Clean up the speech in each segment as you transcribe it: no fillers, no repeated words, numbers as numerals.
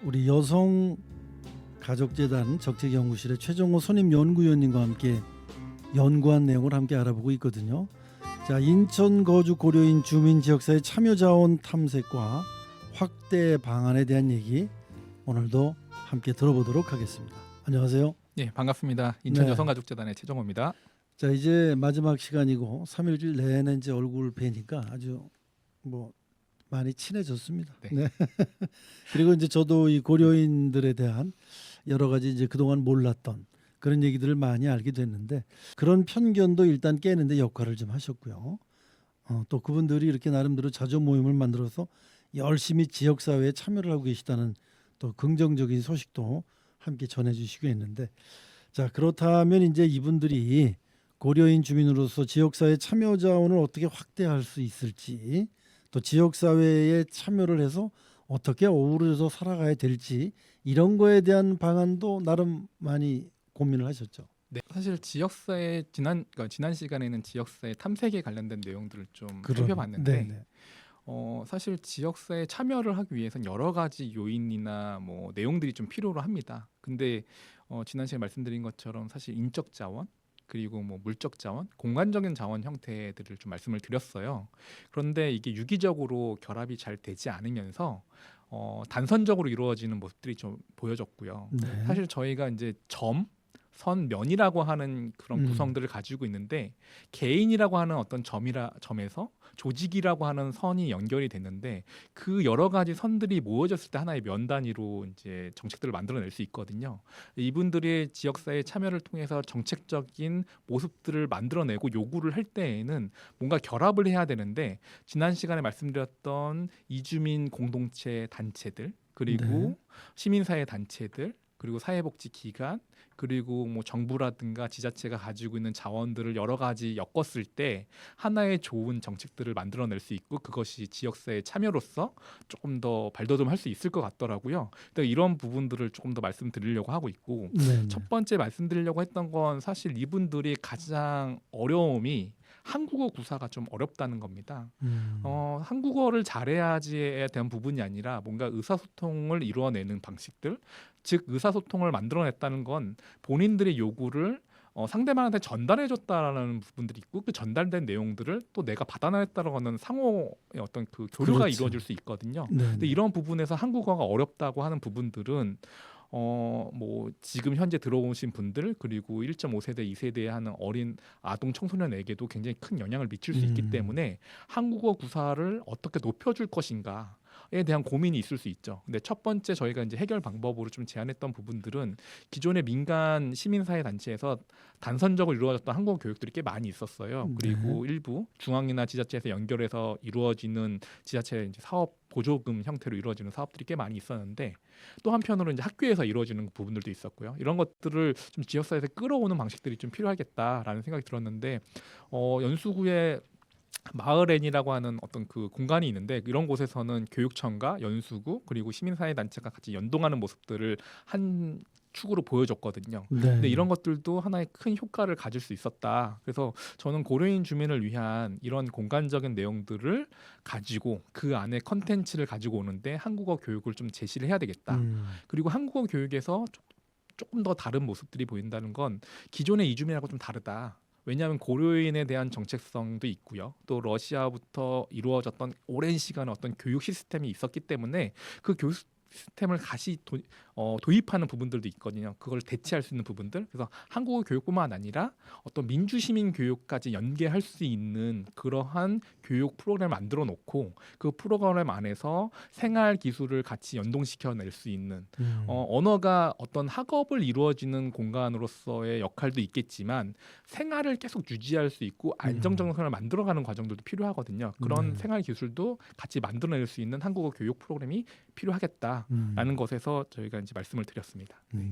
우리 여성 가족재단 적재연구실의 최정호 선임 연구위원님과 함께 연구한 내용을 함께 알아보고 있거든요. 자, 인천 거주 고려인 주민 지역사회 참여 자원 탐색과 확대 방안에 대한 얘기 오늘도 함께 들어보도록 하겠습니다. 안녕하세요. 네, 반갑습니다. 인천 네. 여성가족재단의 최정호입니다. 자, 이제 마지막 시간이고 3일 내내 이제 얼굴 뵈니까 아주 많이 친해졌습니다. 네. 네. 그리고 이제 저도 이 고려인들에 대한 여러 가지 이제 그동안 몰랐던 그런 얘기들을 많이 알게 됐는데 그런 편견도 일단 깨는데 역할을 좀 하셨고요. 또 그분들이 이렇게 나름대로 자조 모임을 만들어서 열심히 지역 사회에 참여를 하고 계시다는 또 긍정적인 소식도 함께 전해주시고 했는데, 자, 그렇다면 이제 이분들이 고려인 주민으로서 지역 사회 참여 자원을 어떻게 확대할 수 있을지, 또 지역 사회에 참여를 해서 어떻게 어우러져 살아가야 될지 이런 거에 대한 방안도 나름 많이 고민을 하셨죠. 네, 사실 지역사회 지난 시간에는 지역사회 탐색에 관련된 내용들을 좀 그런, 살펴봤는데, 네네. 사실 지역사회 참여를 하기 위해서는 여러 가지 요인이나 뭐 내용들이 좀 필요로 합니다. 근데 지난 시간에 말씀드린 것처럼 사실 인적 자원 그리고 뭐 물적 자원, 공간적인 자원 형태들을 좀 말씀을 드렸어요. 그런데 이게 유기적으로 결합이 잘 되지 않으면서 단선적으로 이루어지는 모습들이 좀 보여졌고요. 네. 사실 저희가 이제 선, 면이라고 하는 그런 음. 구성들을 가지고 있는데 개인이라고 하는 어떤 점에서 조직이라고 하는 선이 연결이 됐는데 그 여러 가지 선들이 모여졌을 때 하나의 면 단위로 이제 정책들을 만들어낼 수 있거든요. 이분들의 지역사회 참여를 통해서 정책적인 모습들을 만들어내고 요구를 할 때에는 뭔가 결합을 해야 되는데 지난 시간에 말씀드렸던 이주민 공동체 단체들 그리고 네. 시민사회 단체들 그리고 사회복지 기관 그리고 뭐 정부라든가 지자체가 가지고 있는 자원들을 여러 가지 엮었을 때 하나의 좋은 정책들을 만들어낼 수 있고 그것이 지역사회 참여로서 조금 더 발돋움할 수 있을 것 같더라고요. 그러니까 이런 부분들을 조금 더 말씀드리려고 하고 있고 네네. 첫 번째 말씀드리려고 했던 건 사실 이분들이 가장 어려움이 한국어 구사가 좀 어렵다는 겁니다. 한국어를 잘해야지에 대한 부분이 아니라 뭔가 의사소통을 이루어내는 방식들, 즉 의사소통을 만들어냈다는 건 본인들의 요구를 상대방한테 전달해줬다라는 부분들이 있고 그 전달된 내용들을 또 내가 받아냈다라고 하는 상호의 어떤 그 교류가 그렇죠. 이루어질 수 있거든요. 네네. 근데 이런 부분에서 한국어가 어렵다고 하는 부분들은 뭐 지금 현재 들어오신 분들 그리고 1.5세대, 2세대에 하는 어린 아동 청소년에게도 굉장히 큰 영향을 미칠 수 있기 때문에 한국어 구사를 어떻게 높여줄 것인가에 대한 고민이 있을 수 있죠. 근데 첫 번째 저희가 이제 해결 방법으로 좀 제안했던 부분들은 기존의 민간 시민사회 단체에서 단선적으로 이루어졌던 한국어 교육들이 꽤 많이 있었어요. 그리고 일부 중앙이나 지자체에서 연결해서 이루어지는 지자체 이제 사업 보조금 형태로 이루어지는 사업들이 꽤 많이 있었는데 또 한편으로 이제 학교에서 이루어지는 부분들도 있었고요. 이런 것들을 좀 지역사회에서 끌어오는 방식들이 좀 필요하겠다라는 생각이 들었는데 연수구에 마을앤이라고 하는 어떤 그 공간이 있는데 이런 곳에서는 교육청과 연수구 그리고 시민사회 단체가 같이 연동하는 모습들을 한 축으로 보여줬거든요. 네. 근데 이런 것들도 하나의 큰 효과를 가질 수 있었다. 그래서 저는 고려인 주민을 위한 이런 공간적인 내용들을 가지고 그 안에 컨텐츠를 가지고 오는데 한국어 교육을 좀 제시를 해야 되겠다. 그리고 한국어 교육에서 조금 더 다른 모습들이 보인다는 건 기존의 이주민하고 좀 다르다. 왜냐하면 고려인에 대한 정체성도 있고요. 또 러시아부터 이루어졌던 오랜 시간 어떤 교육 시스템이 있었기 때문에 그 교육 시스템을 다시 도입하는 부분들도 있거든요. 그걸 대체할 수 있는 부분들. 그래서 한국어 교육뿐만 아니라 어떤 민주시민 교육까지 연계할 수 있는 그러한 교육 프로그램을 만들어 놓고 그 프로그램 안에서 생활 기술을 같이 연동시켜 낼 수 있는 언어가 어떤 학업을 이루어지는 공간으로서의 역할도 있겠지만 생활을 계속 유지할 수 있고 안정적인 생활을 만들어가는 과정들도 필요하거든요. 그런 생활 기술도 같이 만들어낼 수 있는 한국어 교육 프로그램이 필요하겠다라는 것에서 저희가 이제 말씀을 드렸습니다. 네.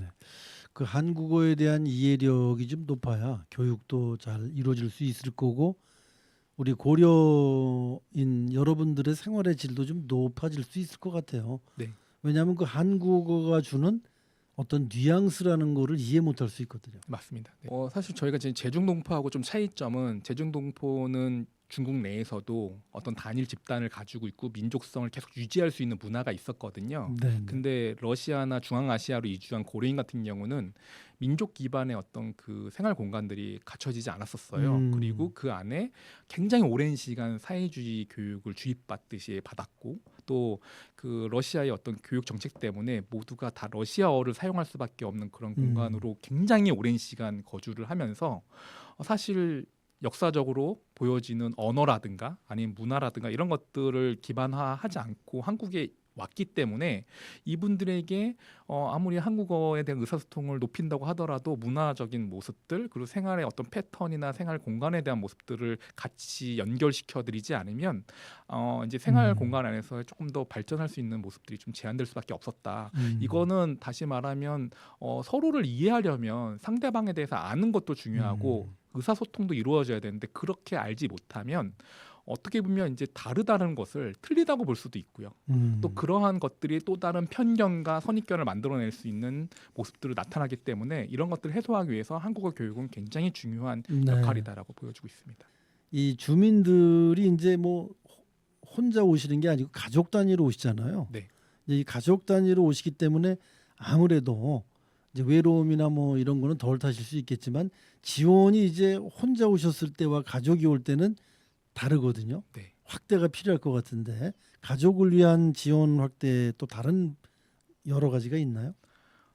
그 한국어에 대한 이해력이 좀 높아야 교육도 잘 이루어질 수 있을 거고 우리 고려인 여러분들의 생활의 질도 좀 높아질 수 있을 것 같아요. 네. 왜냐하면 그 한국어가 주는 어떤 뉘앙스라는 거를 이해 못할 수 있거든요. 맞습니다. 네. 사실 저희가 지금 제중동포하고 좀 차이점은 제중동포는 중국 내에서도 어떤 단일 집단을 가지고 있고 민족성을 계속 유지할 수 있는 문화가 있었거든요. 네. 근데 러시아나 중앙아시아로 이주한 고려인 같은 경우는 민족 기반의 어떤 그 생활 공간들이 갖춰지지 않았었어요. 그리고 그 안에 굉장히 오랜 시간 사회주의 교육을 주입받듯이 받았고 또 그 러시아의 어떤 교육 정책 때문에 모두가 다 러시아어를 사용할 수밖에 없는 그런 공간으로 굉장히 오랜 시간 거주를 하면서 사실 역사적으로 보여지는 언어라든가 아니면 문화라든가 이런 것들을 기반화하지 않고 한국에 왔기 때문에 이분들에게 아무리 한국어에 대한 의사소통을 높인다고 하더라도 문화적인 모습들 그리고 생활의 어떤 패턴이나 생활 공간에 대한 모습들을 같이 연결시켜드리지 않으면 이제 생활 공간 안에서 조금 더 발전할 수 있는 모습들이 좀 제한될 수밖에 없었다. 이거는 다시 말하면 서로를 이해하려면 상대방에 대해서 아는 것도 중요하고 의사소통도 이루어져야 되는데 그렇게 알지 못하면 어떻게 보면 이제 다르다는 것을 틀리다고 볼 수도 있고요. 또 그러한 것들이 또 다른 편견과 선입견을 만들어낼 수 있는 모습들을 나타나기 때문에 이런 것들을 해소하기 위해서 한국어 교육은 굉장히 중요한 네. 역할이다라고 보여지고 있습니다. 이 주민들이 이제 뭐 혼자 오시는 게 아니고 가족 단위로 오시잖아요. 네. 이제 이 가족 단위로 오시기 때문에 아무래도 이제 외로움이나 뭐 이런 거는 덜 타실 수 있겠지만 지원이 이제 혼자 오셨을 때와 가족이 올 때는 다르거든요. 네. 확대가 필요할 것 같은데 가족을 위한 지원 확대 또 다른 여러 가지가 있나요?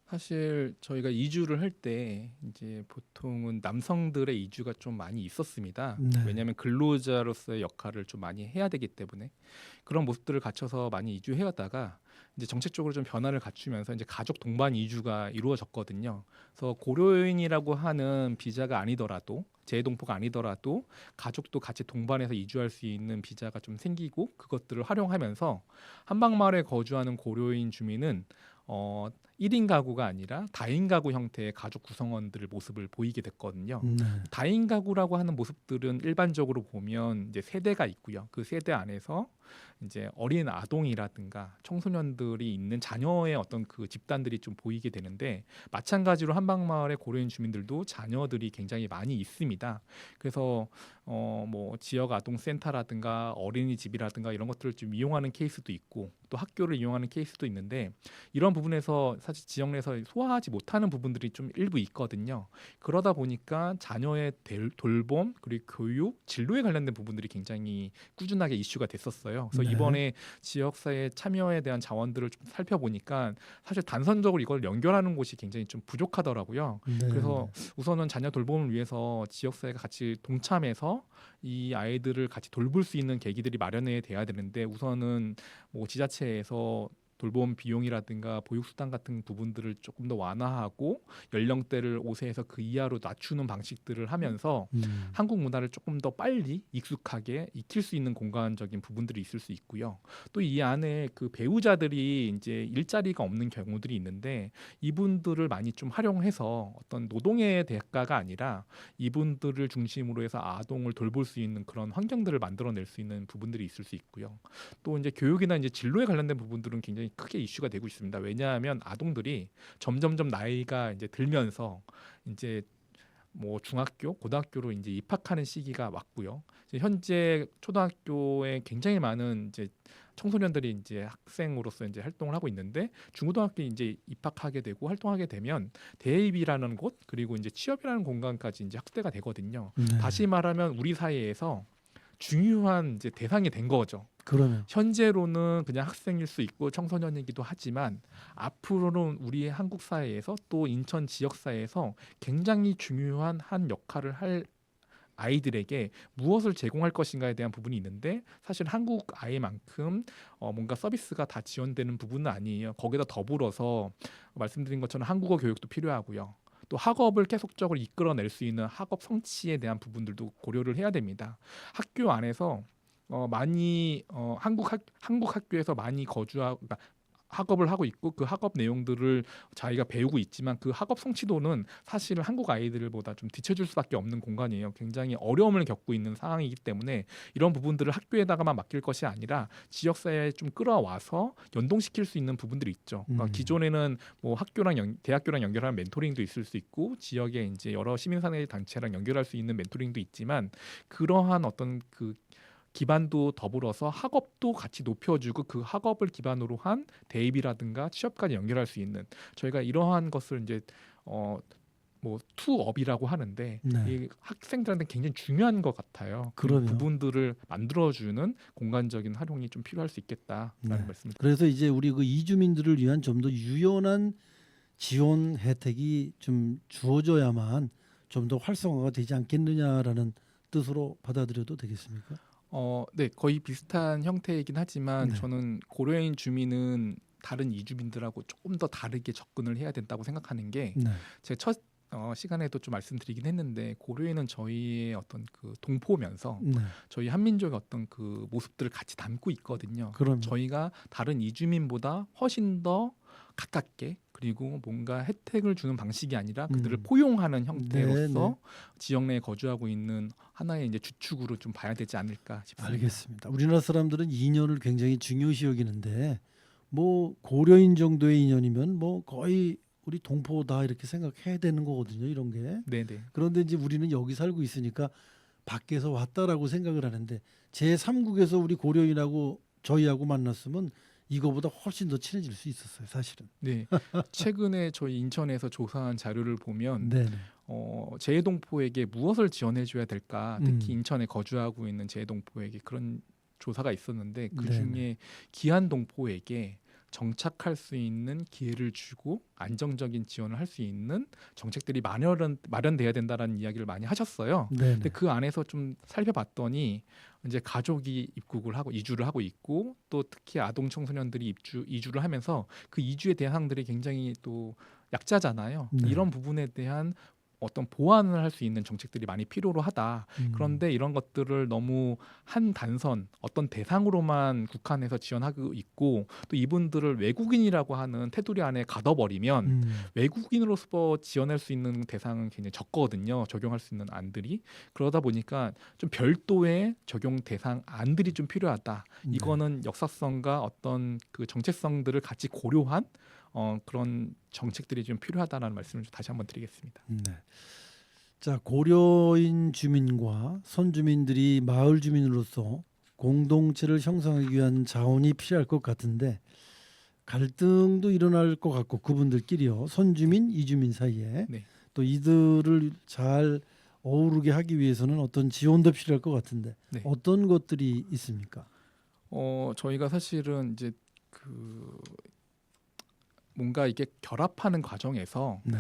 사실 저희가 이주를 할 때 이제 보통은 남성들의 이주가 좀 많이 있었습니다. 네. 왜냐하면 근로자로서의 역할을 좀 많이 해야 되기 때문에 그런 모습들을 갖춰서 많이 이주해왔다가 이제 정책적으로 좀 변화를 갖추면서 이제 가족 동반 이주가 이루어졌거든요. 그래서 고려인이라고 하는 비자가 아니더라도 재동포가 아니더라도 가족도 같이 동반해서 이주할 수 있는 비자가 좀 생기고 그것들을 활용하면서 한방마을에 거주하는 고려인 주민은 1인 가구가 아니라 다인 가구 형태의 가족 구성원들의 모습을 보이게 됐거든요. 네. 다인 가구라고 하는 모습들은 일반적으로 보면 이제 세대가 있고요. 그 세대 안에서 이제 어린 아동이라든가 청소년들이 있는 자녀의 어떤 그 집단들이 좀 보이게 되는데 마찬가지로 한방마을의 고려인 주민들도 자녀들이 굉장히 많이 있습니다. 그래서 뭐 지역 아동센터라든가 어린이집이라든가 이런 것들을 좀 이용하는 케이스도 있고 또 학교를 이용하는 케이스도 있는데 이런 부분에서 사실 지역 내에서 소화하지 못하는 부분들이 좀 일부 있거든요. 그러다 보니까 자녀의 돌봄 그리고 교육, 진로에 관련된 부분들이 굉장히 꾸준하게 이슈가 됐었어요. 그래서 네. 이번에 지역사회 참여에 대한 자원들을 좀 살펴보니까 사실 단선적으로 이걸 연결하는 곳이 굉장히 좀 부족하더라고요. 네. 그래서 우선은 자녀 돌봄을 위해서 지역사회가 같이 동참해서 이 아이들을 같이 돌볼 수 있는 계기들이 마련이 돼야 되는데 우선은 뭐 지자체에서 돌봄 비용이라든가 보육수당 같은 부분들을 조금 더 완화하고 연령대를 5세에서 그 이하로 낮추는 방식들을 하면서 한국 문화를 조금 더 빨리 익숙하게 익힐 수 있는 공간적인 부분들이 있을 수 있고요. 또 이 안에 그 배우자들이 이제 일자리가 없는 경우들이 있는데 이분들을 많이 좀 활용해서 어떤 노동의 대가가 아니라 이분들을 중심으로 해서 아동을 돌볼 수 있는 그런 환경들을 만들어낼 수 있는 부분들이 있을 수 있고요. 또 이제 교육이나 이제 진로에 관련된 부분들은 굉장히 크게 이슈가 되고 있습니다. 왜냐하면 아동들이 점점점 나이가 이제 들면서 이제 뭐 중학교, 고등학교로 이제 입학하는 시기가 왔고요. 이제 현재 초등학교에 굉장히 많은 이제 청소년들이 이제 학생으로서 이제 활동을 하고 있는데 중고등학교에 이제 입학하게 되고 활동하게 되면 대입이라는 곳 그리고 이제 취업이라는 공간까지 이제 확대가 되거든요. 네. 다시 말하면 우리 사회에서 중요한 이제 대상이 된 거죠. 그러면 현재로는 그냥 학생일 수 있고 청소년이기도 하지만 앞으로는 우리 한국 사회에서 또 인천 지역 사회에서 굉장히 중요한 한 역할을 할 아이들에게 무엇을 제공할 것인가에 대한 부분이 있는데 사실 한국 아이만큼 뭔가 서비스가 다 지원되는 부분은 아니에요. 거기다 더불어서 말씀드린 것처럼 한국어 교육도 필요하고요. 또 학업을 계속적으로 이끌어낼 수 있는 학업 성취에 대한 부분들도 고려를 해야 됩니다. 학교 안에서 많이 한국 학교에서 많이 거주하고 그러니까 학업을 하고 있고 그 학업 내용들을 자기가 배우고 있지만 그 학업 성취도는 사실은 한국 아이들보다 좀 뒤처질 수밖에 없는 공간이에요. 굉장히 어려움을 겪고 있는 상황이기 때문에 이런 부분들을 학교에다가만 맡길 것이 아니라 지역사회에 좀 끌어와서 연동시킬 수 있는 부분들이 있죠. 그러니까 기존에는 뭐 학교랑 대학교랑 연결하는 멘토링도 있을 수 있고 지역에 이제 여러 시민사회 단체랑 연결할 수 있는 멘토링도 있지만 그러한 어떤 그 기반도 더불어서 학업도 같이 높여주고 그 학업을 기반으로 한 대입이라든가 취업까지 연결할 수 있는 저희가 이러한 것을 이제 뭐 투업이라고 하는데 네. 이 학생들한테 굉장히 중요한 것 같아요. 그런 그럼요. 부분들을 만들어주는 공간적인 활용이 좀 필요할 수 있겠다라는 네. 말씀을. 그래서 이제 우리 그 이주민들을 위한 좀 더 유연한 지원 혜택이 좀 주어져야만 좀 더 활성화가 되지 않겠느냐라는 뜻으로 받아들여도 되겠습니까? 네, 거의 비슷한 형태이긴 하지만 네. 저는 고려인 주민은 다른 이주민들하고 조금 더 다르게 접근을 해야 된다고 생각하는 게 네. 제가 첫 시간에도 좀 말씀드리긴 했는데 고려인은 저희의 어떤 그 동포면서 네. 저희 한민족의 어떤 그 모습들을 같이 담고 있거든요. 그럼요. 저희가 다른 이주민보다 훨씬 더 가깝게 그리고 뭔가 혜택을 주는 방식이 아니라 그들을 포용하는 형태로서 지역 내에 거주하고 있는 하나의 이제 주축으로 좀 봐야 되지 않을까 싶습니다. 알겠습니다. 우리나라 사람들은 인연을 굉장히 중요시 여기는데 뭐 고려인 정도의 인연이면 뭐 거의 우리 동포다 이렇게 생각해야 되는 거거든요. 이런 게. 네네. 그런데 이제 우리는 여기 살고 있으니까 밖에서 왔다라고 생각을 하는데 제3국에서 우리 고려인하고 저희하고 만났으면 이거보다 훨씬 더 친해질 수 있었어요. 사실은. 네. 최근에 저희 인천에서 조사한 자료를 보면 네. 재해동포에게 무엇을 지원해 줘야 될까? 특히 음. 인천에 거주하고 있는 재해동포에게 그런 조사가 있었는데 그 네네. 중에 기한 동포에게 정착할 수 있는 기회를 주고 안정적인 지원을 할 수 있는 정책들이 마련돼야 된다라는 이야기를 많이 하셨어요. 네. 근데 그 안에서 좀 살펴봤더니 이제 가족이 입국을 하고 이주를 하고 있고 또 특히 아동 청소년들이 이주를 하면서 그 이주의 대상들이 굉장히 또 약자잖아요. 네. 이런 부분에 대한 어떤 보완을 할 수 있는 정책들이 많이 필요로 하다. 그런데 이런 것들을 너무 한 단선 어떤 대상으로만 국한해서 지원하고 있고 또 이분들을 외국인이라고 하는 테두리 안에 가둬버리면 외국인으로서 지원할 수 있는 대상은 굉장히 적거든요. 적용할 수 있는 안들이. 그러다 보니까 좀 별도의 적용 대상 안들이 좀 필요하다. 네. 이거는 역사성과 어떤 그 정체성들을 같이 고려한 그런 정책들이 좀 필요하다는 말씀을 다시 한번 드리겠습니다. 네. 자, 고려인 주민과 선주민들이 마을 주민으로서 공동체를 형성하기 위한 자원이 필요할 것 같은데 갈등도 일어날 것 같고 그분들끼리요. 선주민, 이주민 사이에 네. 또 이들을 잘 어우르게 하기 위해서는 어떤 지원도 필요할 것 같은데 네. 어떤 것들이 있습니까? 저희가 사실은 이제 그 뭔가 이게 결합하는 과정에서 네.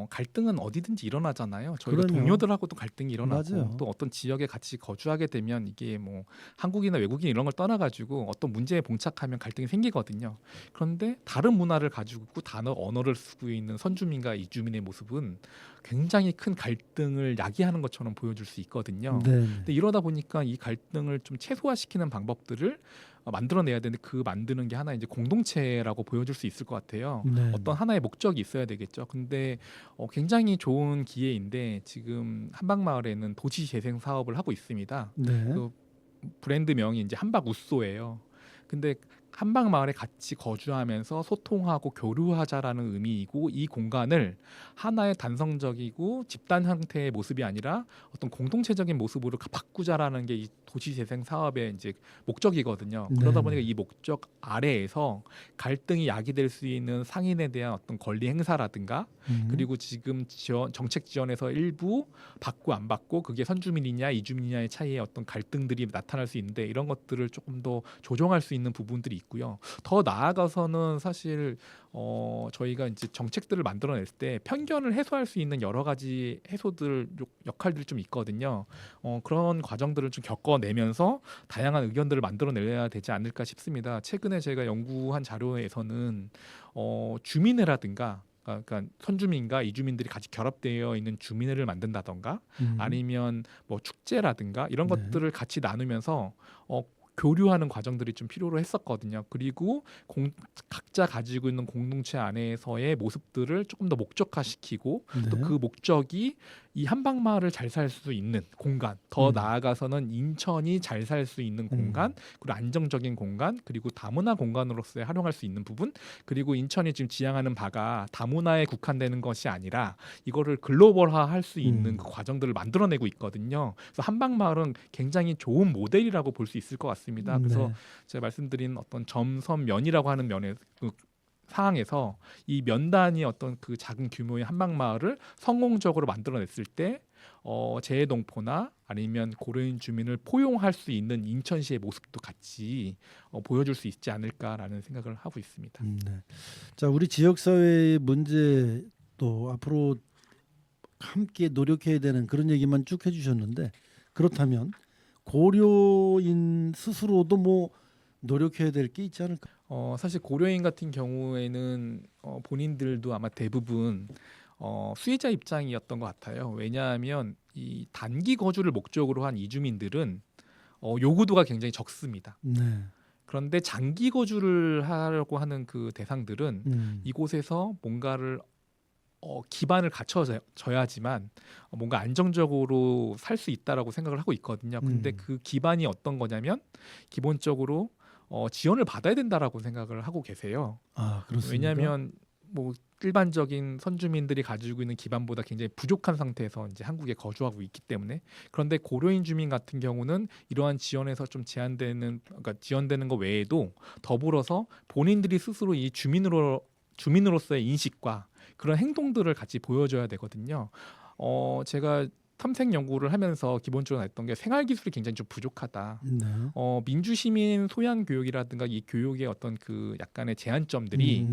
갈등은 어디든지 일어나잖아요. 저희가 그럼요. 동료들하고도 갈등이 일어나고 맞아요. 또 어떤 지역에 같이 거주하게 되면 이게 뭐 한국이나 외국인 이런 걸 떠나가지고 어떤 문제에 봉착하면 갈등이 생기거든요. 그런데 다른 문화를 가지고 있고 언어를 쓰고 있는 선주민과 이주민의 모습은 굉장히 큰 갈등을 야기하는 것처럼 보여줄 수 있거든요. 네. 근데 이러다 보니까 이 갈등을 좀 최소화시키는 방법들을 만들어내야 되는데 그 만드는 게 하나 이제 공동체라고 보여줄 수 있을 것 같아요. 네. 어떤 하나의 목적이 있어야 되겠죠. 근데 굉장히 좋은 기회인데 지금 한박마을에는 도시 재생 사업을 하고 있습니다. 네. 그 브랜드 명이 이제 한박우쏘예요. 근데 한박마을에 같이 거주하면서 소통하고 교류하자라는 의미이고 이 공간을 하나의 단성적이고 집단 형태의 모습이 아니라 어떤 공동체적인 모습으로 바꾸자라는 게 이 도시재생 사업의 이제 목적이거든요. 그러다 보니까 이 목적 아래에서 갈등이 야기될 수 있는 상인에 대한 어떤 권리 행사라든가 그리고 지금 정책 지원에서 일부 받고 안 받고 그게 선주민이냐 이주민이냐의 차이의 어떤 갈등들이 나타날 수 있는데 이런 것들을 조금 더 조정할 수 있는 부분들이 있고요. 더 나아가서는 사실 저희가 이제 정책들을 만들어낼 때 편견을 해소할 수 있는 여러 가지 역할들이 좀 있거든요. 그런 과정들을 좀 겪어내면서 다양한 의견들을 만들어내야 되지 않을까 싶습니다. 최근에 제가 연구한 자료에서는 주민회라든가 그러니까 선주민과 이주민들이 같이 결합되어 있는 주민회를 만든다던가 아니면 뭐 축제라든가 이런 네. 것들을 같이 나누면서 교류하는 과정들이 좀 필요로 했었거든요. 그리고 각자 가지고 있는 공동체 안에서의 모습들을 조금 더 목적화시키고 또 네. 그 목적이 이 한방마을을 잘 살 수 있는 공간, 더 음. 나아가서는 인천이 잘 살 수 있는 공간, 그리고 안정적인 공간, 그리고 다문화 공간으로서 활용할 수 있는 부분, 그리고 인천이 지금 지향하는 바가 다문화에 국한되는 것이 아니라 이거를 글로벌화할 수 있는 그 과정들을 만들어내고 있거든요. 그래서 한방마을은 굉장히 좋은 모델이라고 볼 수 있을 것 같습니다. 그래서 네. 제가 말씀드린 어떤 점선면이라고 하는 면에 그 상황에서 이 면단이 어떤 그 작은 규모의 한방마을을 성공적으로 만들어냈을 때 재해동포나 아니면 고려인 주민을 포용할 수 있는 인천시의 모습도 같이 보여줄 수 있지 않을까라는 생각을 하고 있습니다. 네. 자, 우리 지역 사회의 문제 또 앞으로 함께 노력해야 되는 그런 얘기만 쭉 해주셨는데 그렇다면 고려인 스스로도 뭐 노력해야 될 게 있지 않을까? 사실 고려인 같은 경우에는 본인들도 아마 대부분 수혜자 입장이었던 것 같아요. 왜냐하면 이 단기 거주를 목적으로 한 이주민들은 요구도가 굉장히 적습니다. 네. 그런데 장기 거주를 하려고 하는 그 대상들은 음. 이곳에서 뭔가를 기반을 갖춰져야지만 뭔가 안정적으로 살 수 있다라고 생각을 하고 있거든요. 근데 그 기반이 어떤 거냐면 기본적으로 지원을 받아야 된다라고 생각을 하고 계세요. 아, 그렇습니까? 왜냐하면 뭐 일반적인 선주민들이 가지고 있는 기반보다 굉장히 부족한 상태에서 이제 한국에 거주하고 있기 때문에. 그런데 고려인 주민 같은 경우는 이러한 지원에서 좀 그러니까 지원되는 것 외에도 더불어서 본인들이 스스로 이 주민으로서의 인식과 그런 행동들을 같이 보여줘야 되거든요. 제가 탐색 연구를 하면서 기본적으로 했던 게 생활 기술이 굉장히 좀 부족하다. 네. 민주시민 소양 교육이라든가 이 교육의 어떤 그 약간의 제한점들이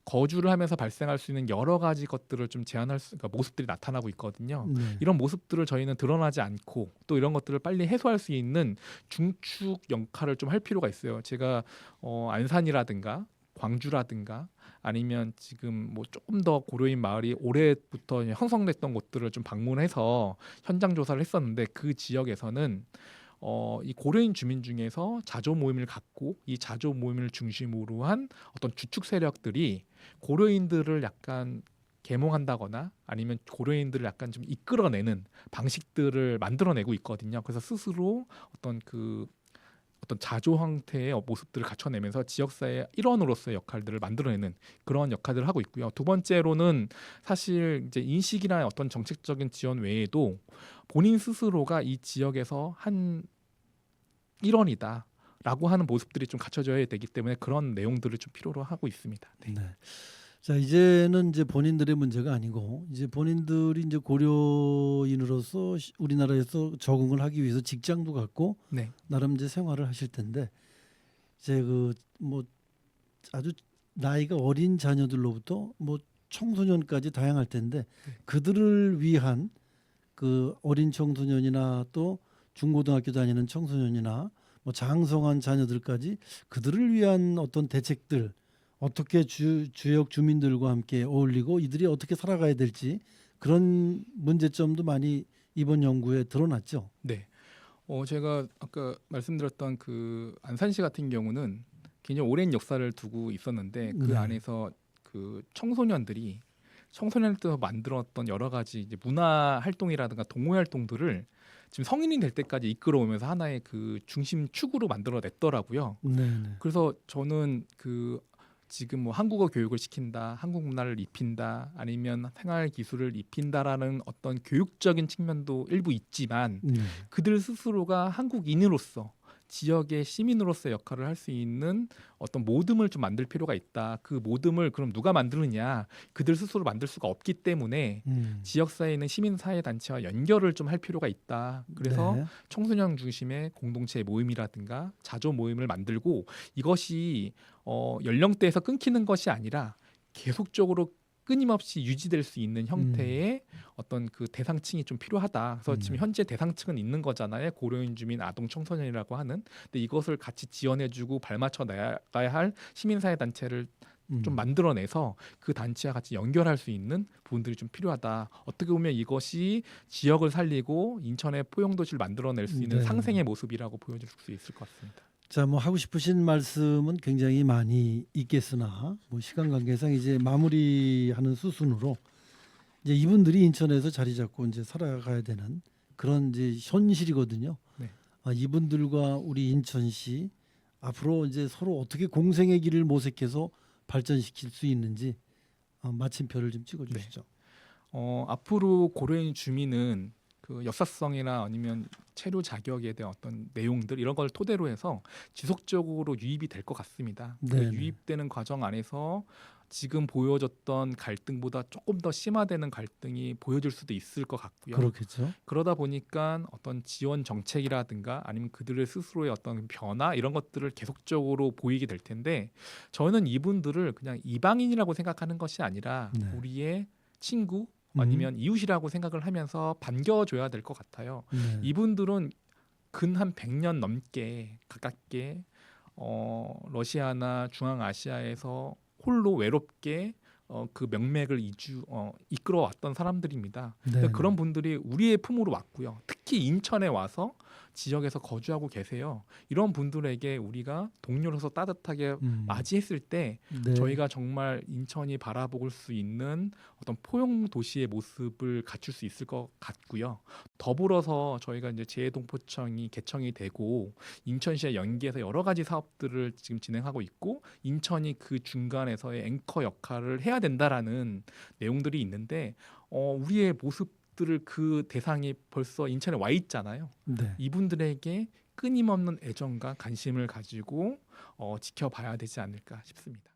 거주를 하면서 발생할 수 있는 여러 가지 것들을 좀 그러니까 모습들이 나타나고 있거든요. 네. 이런 모습들을 저희는 드러나지 않고 또 이런 것들을 빨리 해소할 수 있는 중축 역할을 좀 할 필요가 있어요. 제가 안산이라든가 광주라든가 아니면 지금 뭐 조금 더 고려인 마을이 올해부터 형성됐던 곳들을 좀 방문해서 현장 조사를 했었는데 그 지역에서는 이 고려인 주민 중에서 자조 모임을 갖고 이 자조 모임을 중심으로 한 어떤 주축 세력들이 고려인들을 약간 계몽한다거나 아니면 고려인들을 약간 좀 이끌어내는 방식들을 만들어내고 있거든요. 그래서 스스로 어떤 자조 형태의 모습들을 갖춰내면서 지역사회의 일원으로서의 역할들을 만들어내는 그런 역할들을 하고 있고요. 두 번째로는 사실 이제 인식이나 어떤 정책적인 지원 외에도 본인 스스로가 이 지역에서 한 일원이다라고 하는 모습들이 좀 갖춰져야 되기 때문에 그런 내용들을 좀 필요로 하고 있습니다. 네. 네. 자, 이제는 이제 본인들의 문제가 아니고 이제 본인들이 이제 고려인으로서 우리나라에서 적응을 하기 위해서 직장도 갖고 네. 나름 이제 생활을 하실 텐데 이제 그 뭐 아주 나이가 어린 자녀들로부터 뭐 청소년까지 다양할 텐데 그들을 위한 그 어린 청소년이나 또 중고등학교 다니는 청소년이나 뭐 장성한 자녀들까지 그들을 위한 어떤 대책들 어떻게 지역 주민들과 함께 어울리고 이들이 어떻게 살아가야 될지 그런 문제점도 많이 이번 연구에 드러났죠. 네. 제가 아까 말씀드렸던 그 안산시 같은 경우는 굉장히 오랜 역사를 두고 있었는데 그 네. 안에서 그 청소년들이 만들었던 여러 가지 이제 문화 활동이라든가 동호회 활동들을 지금 성인이 될 때까지 이끌어오면서 하나의 그 중심 축으로 만들어냈더라고요. 네, 네. 그래서 저는 그 지금 뭐 한국어 교육을 시킨다, 한국 문화를 입힌다, 아니면 생활 기술을 입힌다라는 어떤 교육적인 측면도 일부 있지만 네. 그들 스스로가 한국인으로서 지역의 시민으로서 역할을 할 수 있는 어떤 모듬을 좀 만들 필요가 있다. 그 모듬을 그럼 누가 만드느냐? 그들 스스로 만들 수가 없기 때문에 지역사회에 있는 시민사회단체와 연결을 좀 할 필요가 있다. 그래서 네. 청소년 중심의 공동체 모임이라든가 자조 모임을 만들고 이것이 연령대에서 끊기는 것이 아니라 계속적으로 끊임없이 유지될 수 있는 형태의 어떤 그 대상층이 좀 필요하다. 그래서 지금 현재 대상층은 있는 거잖아요. 고려인 주민, 아동, 청소년이라고 하는. 근데 이것을 같이 지원해주고 발맞춰 나가야 할 시민사회 단체를 좀 만들어내서 그 단체와 같이 연결할 수 있는 부분들이 좀 필요하다. 어떻게 보면 이것이 지역을 살리고 인천의 포용도시를 만들어낼 수 있는 네. 상생의 모습이라고 보여줄 수 있을 것 같습니다. 자, 뭐 하고 싶으신 말씀은 굉장히 많이 있겠으나 뭐 시간 관계상 이제 마무리하는 수순으로 이제 이분들이 인천에서 자리 잡고 이제 살아가야 되는 그런 이제 현실이거든요. 네. 이분들과 우리 인천시 앞으로 이제 서로 어떻게 공생의 길을 모색해서 발전시킬 수 있는지 마침표를 좀 찍어주시죠. 앞으로 고려인 주민은 그 역사성이나 아니면 체류 자격에 대한 어떤 내용들 이런 걸 토대로 해서 지속적으로 유입이 될 것 같습니다. 그 네네. 유입되는 과정 안에서 지금 보여졌던 갈등보다 조금 더 심화되는 갈등이 보여질 수도 있을 것 같고요. 그렇겠죠. 그러다 보니까 어떤 지원 정책이라든가 아니면 그들의 스스로의 어떤 변화 이런 것들을 계속적으로 보이게 될 텐데 저는 이분들을 그냥 이방인이라고 생각하는 것이 아니라 네. 우리의 친구 아니면 이웃이라고 생각을 하면서 반겨줘야 될 것 같아요. 네. 이분들은 근 한 100년 넘게 가깝게 러시아나 중앙아시아에서 홀로 외롭게 그 명맥을 이끌어왔던 사람들입니다. 네. 그런 분들이 우리의 품으로 왔고요. 특히 인천에 와서 지역에서 거주하고 계세요. 이런 분들에게 우리가 동료로서 따뜻하게 맞이했을 때 네. 저희가 정말 인천이 바라볼 수 있는 어떤 포용 도시의 모습을 갖출 수 있을 것 같고요. 더불어서 저희가 이제 재해동포청이 개청이 되고 인천시와 연계해서 여러 가지 사업들을 지금 진행하고 있고 인천이 그 중간에서의 앵커 역할을 해야 된다라는 내용들이 있는데 우리의 모습들을 그 대상이 벌써 인천에 와 있잖아요. 네. 이분들에게 끊임없는 애정과 관심을 가지고 지켜봐야 되지 않을까 싶습니다.